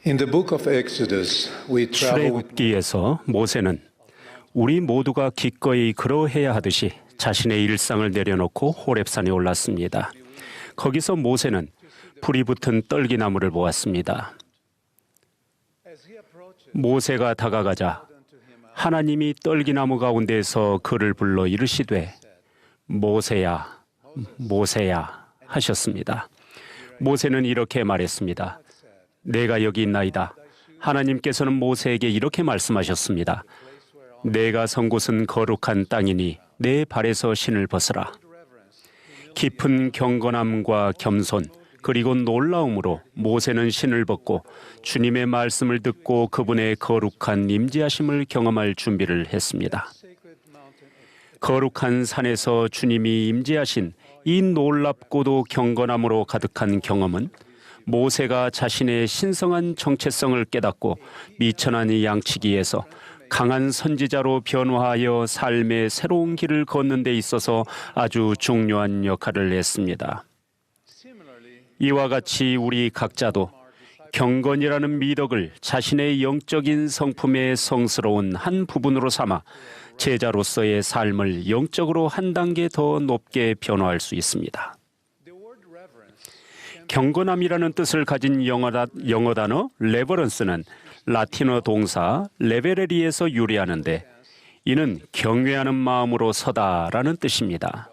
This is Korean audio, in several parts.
In the book of Exodus, we travel with 출애굽기에서 모세는 우리 모두가 기꺼이 그러해야 하듯이 자신의 일상을 내려놓고 호렙산에 올랐습니다. 거기서 모세는 불이 붙은 떨기나무를 보았습니다. 모세가 다가가자 하나님이 떨기나무 가운데에서 그를 불러 이르시되 모세야, 모세야 하셨습니다. 모세는 이렇게 말했습니다. 내가 여기 있나이다. 하나님께서는 모세에게 이렇게 말씀하셨습니다. 내가 선 곳은 거룩한 땅이니 내 발에서 신을 벗으라. 깊은 경건함과 겸손 그리고 놀라움으로 모세는 신을 벗고 주님의 말씀을 듣고 그분의 거룩한 임재하심을 경험할 준비를 했습니다. 거룩한 산에서 주님이 임재하신 이 놀랍고도 경건함으로 가득한 경험은 모세가 자신의 신성한 정체성을 깨닫고 미천한 이 양치기에서 강한 선지자로 변화하여 삶의 새로운 길을 걷는 데 있어서 아주 중요한 역할을 했습니다. 이와 같이 우리 각자도 경건이라는 미덕을 자신의 영적인 성품의 성스러운 한 부분으로 삼아 제자로서의 삶을 영적으로 한 단계 더 높게 변화할 수 있습니다. 경건함이라는 뜻을 가진 영어 단어 레버런스는 라틴어 동사 레베레리에서 유래하는데 이는 경외하는 마음으로 서다라는 뜻입니다.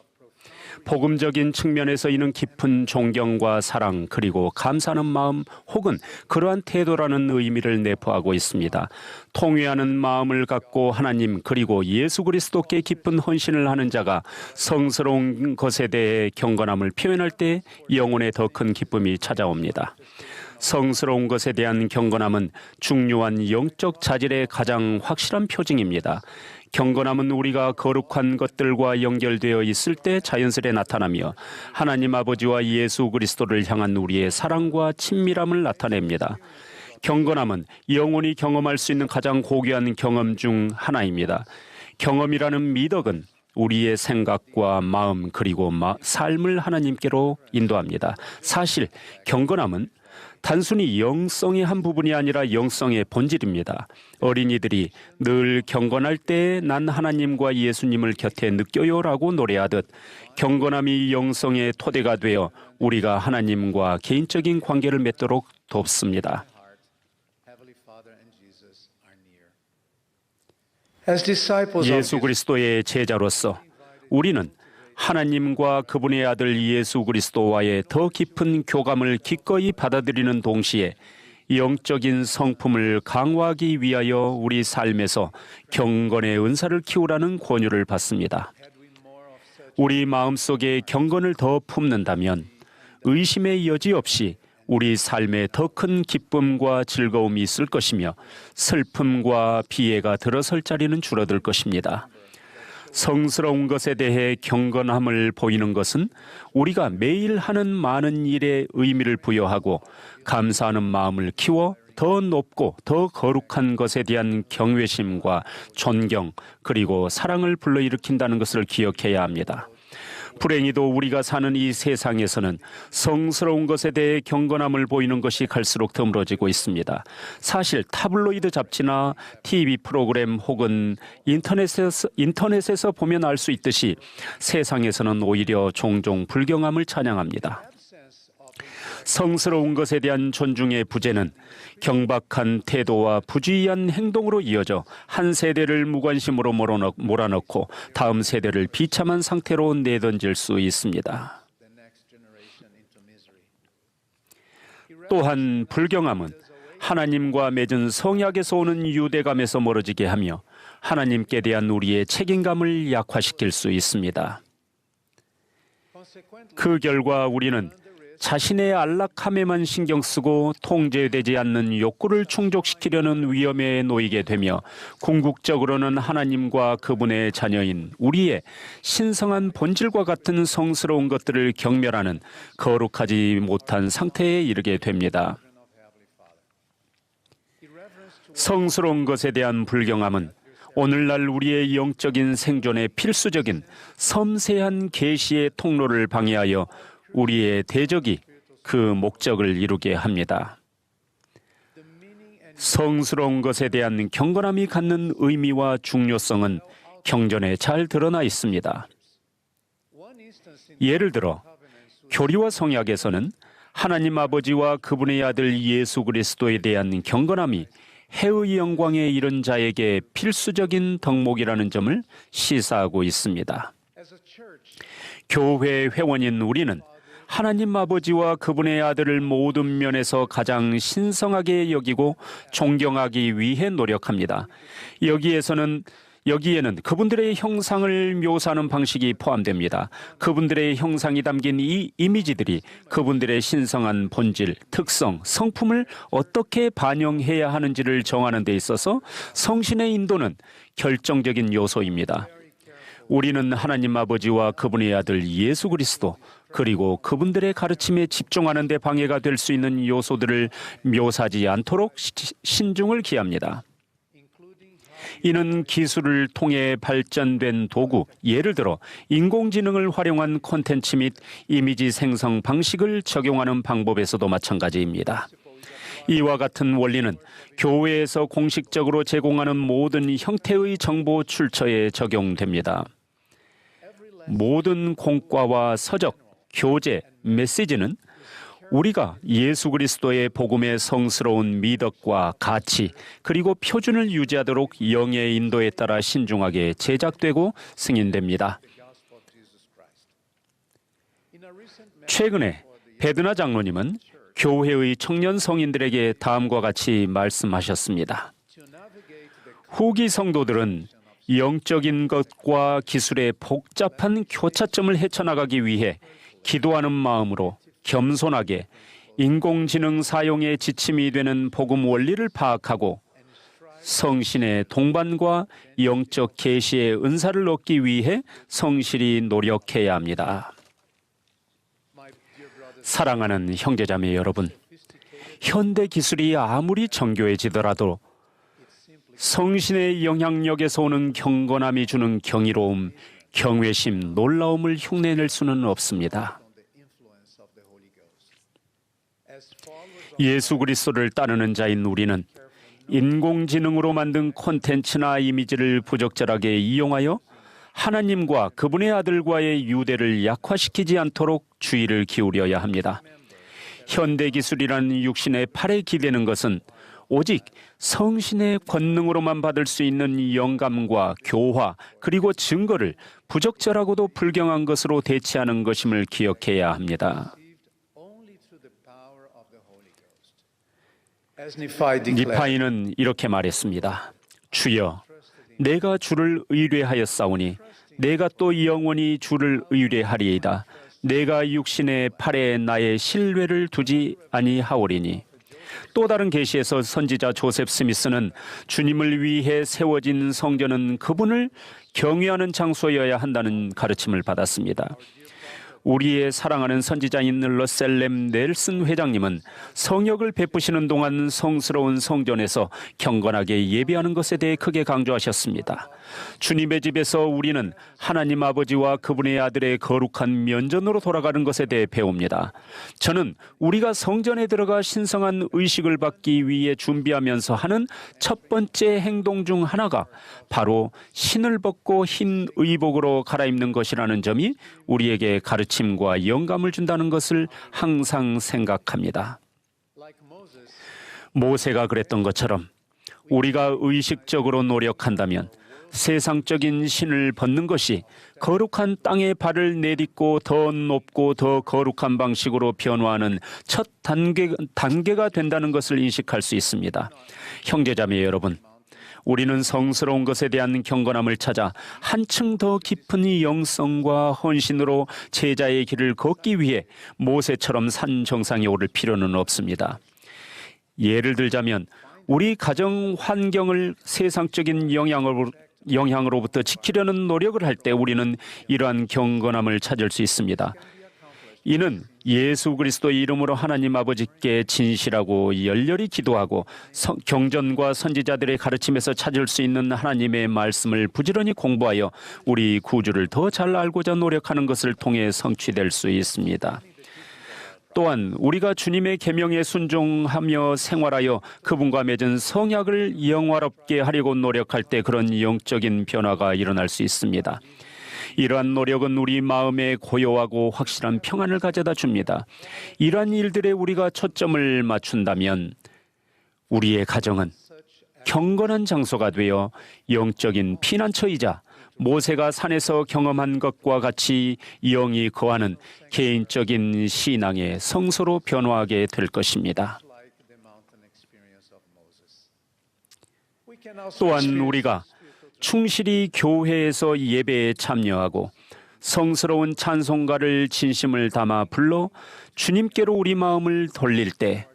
복음적인 측면에서 이는 깊은 존경과 사랑 그리고 감사하는 마음 혹은 그러한 태도라는 의미를 내포하고 있습니다. 통회하는 마음을 갖고 하나님 그리고 예수 그리스도께 깊은 헌신을 하는 자가 성스러운 것에 대해 경건함을 표현할 때 영혼에 더 큰 기쁨이 찾아옵니다. 성스러운 것에 대한 경건함은 중요한 영적 자질의 가장 확실한 표징입니다. 경건함은 우리가 거룩한 것들과 연결되어 있을 때 자연스레 나타나며 하나님 아버지와 예수 그리스도를 향한 우리의 사랑과 친밀함을 나타냅니다. 경건함은 영혼이 경험할 수 있는 가장 고귀한 경험 중 하나입니다. 경험이라는 미덕은 우리의 생각과 마음 그리고 삶을 하나님께로 인도합니다. 사실 경건함은 단순히 영성의 한 부분이 아니라 영성의 본질입니다. 어린이들이 늘 경건할 때 난 하나님과 예수님을 곁에 느껴요라고 노래하듯 경건함이 영성의 토대가 되어 우리가 하나님과 개인적인 관계를 맺도록 돕습니다. as disciples of 예수 그리스도의 제자로서 우리는 하나님과 그분의 아들 예수 그리스도와의 더 깊은 교감을 기꺼이 받아들이는 동시에 영적인 성품을 강화하기 위하여 우리 삶에서 경건의 은사를 키우라는 권유를 받습니다. 우리 마음속에 경건을 더 품는다면 의심의 여지 없이 우리 삶에 더 큰 기쁨과 즐거움이 있을 것이며 슬픔과 비애가 들어설 자리는 줄어들 것입니다. 성스러운 것에 대해 경건함을 보이는 것은 우리가 매일 하는 많은 일에 의미를 부여하고 감사하는 마음을 키워 더 높고 더 거룩한 것에 대한 경외심과 존경 그리고 사랑을 불러일으킨다는 것을 기억해야 합니다. 불행히도 우리가 사는 이 세상에서는 성스러운 것에 대해 경건함을 보이는 것이 갈수록 드물어지고 있습니다. 사실 타블로이드 잡지나 TV 프로그램 혹은 인터넷에서 보면 알 수 있듯이 세상에서는 오히려 종종 불경함을 찬양합니다. 성스러운 것에 대한 존중의 부재는 경박한 태도와 부주의한 행동으로 이어져 한 세대를 무관심으로 몰아넣고 다음 세대를 비참한 상태로 내던질 수 있습니다. 또한 불경함은 하나님과 맺은 성약에서 오는 유대감에서 멀어지게 하며 하나님께 대한 우리의 책임감을 약화시킬 수 있습니다. 그 결과 우리는 자신의 안락함에만 신경 쓰고 통제되지 않는 욕구를 충족시키려는 위험에 놓이게 되며 궁극적으로는 하나님과 그분의 자녀인 우리의 신성한 본질과 같은 성스러운 것들을 경멸하는 거룩하지 못한 상태에 이르게 됩니다. 성스러운 것에 대한 불경함은 오늘날 우리의 영적인 생존에 필수적인 섬세한 계시의 통로를 방해하여 우리의 대적이 그 목적을 이루게 합니다. 성스러운 것에 대한 경건함이 갖는 의미와 중요성은 경전에 잘 드러나 있습니다. 예를 들어 교리와 성약에서는 하나님 아버지와 그분의 아들 예수 그리스도에 대한 경건함이 해의 영광에 이른 자에게 필수적인 덕목이라는 점을 시사하고 있습니다. 교회 회원인 우리는 하나님 아버지와 그분의 아들을 모든 면에서 가장 신성하게 여기고 존경하기 위해 노력합니다. 여기에는 그분들의 형상을 묘사하는 방식이 포함됩니다. 그분들의 형상이 담긴 이 이미지들이 그분들의 신성한 본질, 특성, 성품을 어떻게 반영해야 하는지를 정하는 데 있어서 성신의 인도는 결정적인 요소입니다. 우리는 하나님 아버지와 그분의 아들 예수 그리스도 그리고 그분들의 가르침에 집중하는 데 방해가 될 수 있는 요소들을 묘사하지 않도록 신중을 기합니다. 이는 기술을 통해 발전된 도구, 예를 들어 인공지능을 활용한 콘텐츠 및 이미지 생성 방식을 적용하는 방법에서도 마찬가지입니다. 이와 같은 원리는 교회에서 공식적으로 제공하는 모든 형태의 정보 출처에 적용됩니다. 모든 공과와 서적, 교재, 메시지는 우리가 예수 그리스도의 복음의 성스러운 미덕과 가치 그리고 표준을 유지하도록 영의 인도에 따라 신중하게 제작되고 승인됩니다. 최근에 베드나 장로님은 교회의 청년 성인들에게 다음과 같이 말씀하셨습니다. 후기 성도들은 영적인 것과 기술의 복잡한 교차점을 헤쳐나가기 위해 기도하는 마음으로 겸손하게 인공지능 사용에 지침이 되는 복음 원리를 파악하고 성신의 동반과 영적 계시의 은사를 얻기 위해 성실히 노력해야 합니다. 사랑하는 형제자매 여러분, 현대 기술이 아무리 정교해지더라도 성신의 영향력에서 오는 경건함이 주는 경이로움, 경외심, 놀라움을 흉내낼 수는 없습니다. 예수 그리스도를 따르는 자인 우리는 인공지능으로 만든 콘텐츠나 이미지를 부적절하게 이용하여 하나님과 그분의 아들과의 유대를 약화시키지 않도록 주의를 기울여야 합니다. 현대기술이라는 육신의 팔에 기대는 것은 오직 성신의 권능으로만 받을 수 있는 영감과 교화 그리고 증거를 부적절하고도 불경한 것으로 대체하는 것임을 기억해야 합니다. 니파이는 이렇게 말했습니다. 주여, 내가 주를 의뢰하였사오니 내가 또 영원히 주를 의뢰하리이다. 내가 육신의 팔에 나의 신뢰를 두지 아니하오리니. 또 다른 계시에서 선지자 조셉 스미스는 주님을 위해 세워진 성전은 그분을 경외하는 장소여야 한다는 가르침을 받았습니다. 우리의 사랑하는 선지자인 러셀렘 넬슨 회장님은 성역을 베푸시는 동안 성스러운 성전에서 경건하게 예배하는 것에 대해 크게 강조하셨습니다. 주님의 집에서 우리는 하나님 아버지와 그분의 아들의 거룩한 면전으로 돌아가는 것에 대해 배웁니다. 저는 우리가 성전에 들어가 신성한 의식을 받기 위해 준비하면서 하는 첫 번째 행동 중 하나가 바로 신을 벗고 흰 의복으로 갈아입는 것이라는 점이 우리에게 가르침과 영감을 준다는 것을 항상 생각합니다. 모세가 그랬던 것처럼 우리가 의식적으로 노력한다면 세상적인 신을 벗는 것이 거룩한 땅에 발을 내딛고 더 높고 더 거룩한 방식으로 변화하는 첫 단계가 된다는 것을 인식할 수 있습니다. 형제자매 여러분, 우리는 성스러운 것에 대한 경건함을 찾아 한층 더 깊은 영성과 헌신으로 제자의 길을 걷기 위해 모세처럼 산 정상에 오를 필요는 없습니다. 예를 들자면 우리 가정 환경을 세상적인 영향으로부터 지키려는 노력을 할 때 우리는 이러한 경건함을 찾을 수 있습니다. 이는 예수 그리스도의 이름으로 하나님 아버지께 진실하고 열렬히 기도하고 경전과 선지자들의 가르침에서 찾을 수 있는 하나님의 말씀을 부지런히 공부하여 우리 구주를 더 잘 알고자 노력하는 것을 통해 성취될 수 있습니다. 또한 우리가 주님의 계명에 순종하며 생활하여 그분과 맺은 성약을 영화롭게 하려고 노력할 때 그런 영적인 변화가 일어날 수 있습니다. 이러한 노력은 우리 마음에 고요하고 확실한 평안을 가져다 줍니다. 이러한 일들에 우리가 초점을 맞춘다면 우리의 가정은 경건한 장소가 되어 영적인 피난처이자 모세가 산에서 경험한 것과 같이 영이 거하는 개인적인 신앙의 성소로 변화하게 될 것입니다. 또한 우리가 충실히 교회에서 예배에 참여하고 성스러운 찬송가를 진심을 담아 불러 주님께로 우리 마음을 돌릴 때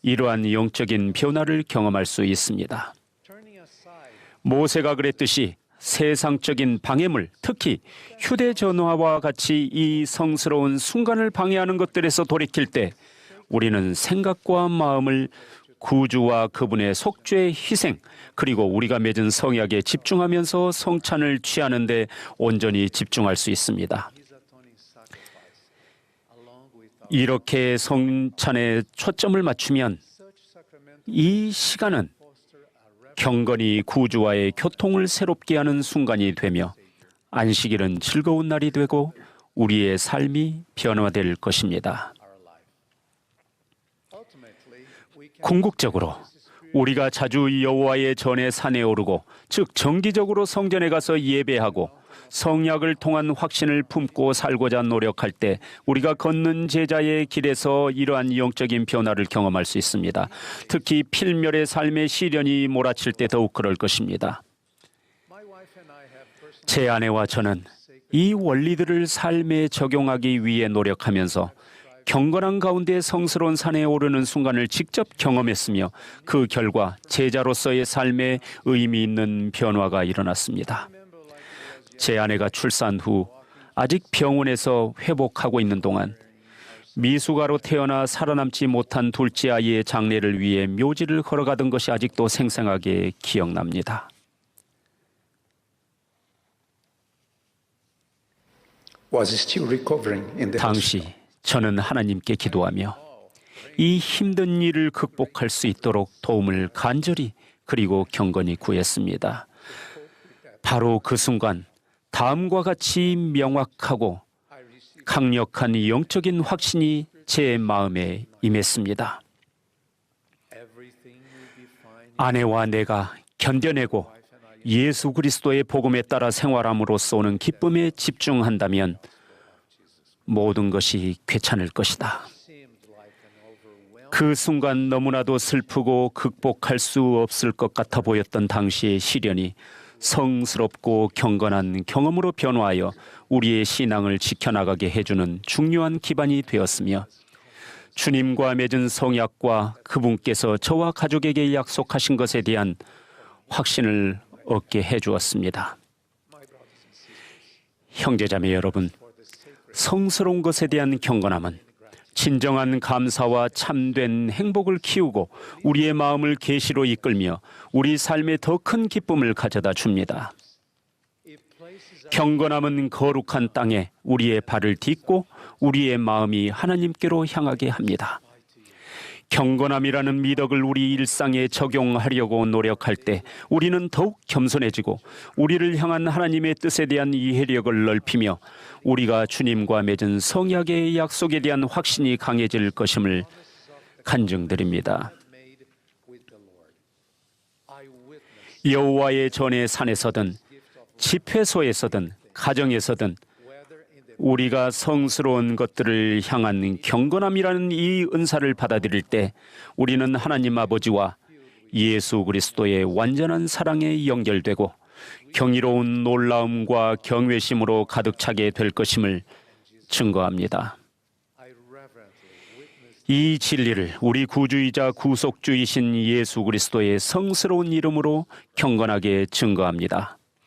이러한 영적인 변화를 경험할 수 있습니다. 모세가 그랬듯이 세상적인 방해물, 특히 휴대전화와 같이 이 성스러운 순간을 방해하는 것들에서 돌이킬 때 우리는 생각과 마음을 구주와 그분의 속죄의 희생, 그리고 우리가 맺은 성약에 집중하면서 성찬을 취하는 데 온전히 집중할 수 있습니다. 이렇게 성찬에 초점을 맞추면 이 시간은 경건히 구주와의 교통을 새롭게 하는 순간이 되며 안식일은 즐거운 날이 되고 우리의 삶이 변화될 것입니다. 궁극적으로 우리가 자주 여호와의 전에 산에 오르고 즉 정기적으로 성전에 가서 예배하고 성약을 통한 확신을 품고 살고자 노력할 때 우리가 걷는 제자의 길에서 이러한 영적인 변화를 경험할 수 있습니다. 특히 필멸의 삶의 시련이 몰아칠 때 더욱 그럴 것입니다. 제 아내와 저는 이 원리들을 삶에 적용하기 위해 노력하면서 경건한 가운데 성스러운 산에 오르는 순간을 직접 경험했으며 그 결과 제자로서의 삶에 의미 있는 변화가 일어났습니다. 제 아내가 출산 후 아직 병원에서 회복하고 있는 동안 미숙아로 태어나 살아남지 못한 둘째 아이의 장례를 위해 묘지를 걸어가던 것이 아직도 생생하게 기억납니다. Was still recovering in the 당시 저는 하나님께 기도하며 이 힘든 일을 극복할 수 있도록 도움을 간절히 그리고 경건히 구했습니다. 바로 그 순간 다음과 같이 명확하고 강력한 영적인 확신이 제 마음에 임했습니다. 아내와 내가 견뎌내고 예수 그리스도의 복음에 따라 생활함으로써 오는 기쁨에 집중한다면 모든 것이 괜찮을 것이다. 그 순간 너무나도 슬프고 극복할 수 없을 것 같아 보였던 당시의 시련이 성스럽고 경건한 경험으로 변화하여 우리의 신앙을 지켜나가게 해주는 중요한 기반이 되었으며 주님과 맺은 성약과 그분께서 저와 가족에게 약속하신 것에 대한 확신을 얻게 해주었습니다. 형제자매 여러분, 성스러운 것에 대한 경건함은 진정한 감사와 참된 행복을 키우고 우리의 마음을 계시로 이끌며 우리 삶에 더 큰 기쁨을 가져다 줍니다. 경건함은 거룩한 땅에 우리의 발을 딛고 우리의 마음이 하나님께로 향하게 합니다. 경건함이라는 미덕을 우리 일상에 적용하려고 노력할 때 우리는 더욱 겸손해지고 우리를 향한 하나님의 뜻에 대한 이해력을 넓히며 우리가 주님과 맺은 성약의 약속에 대한 확신이 강해질 것임을 간증드립니다. 여호와의 전의 산에서든 집회소에서든 가정에서든 우리가 성스러운 것들을 향한 경건함이라는 이 은사를 받아들일 때 우리는 하나님 아버지와 예수 그리스도의 완전한 사랑에 연결되고 경이로운 놀라움과 경외심으로 가득 차게 될 것임을 증거합니다. 이 진리를 우리 구주이자 구속주이신 예수 그리스도의 성스러운 이름으로 경건하게 증거합니다.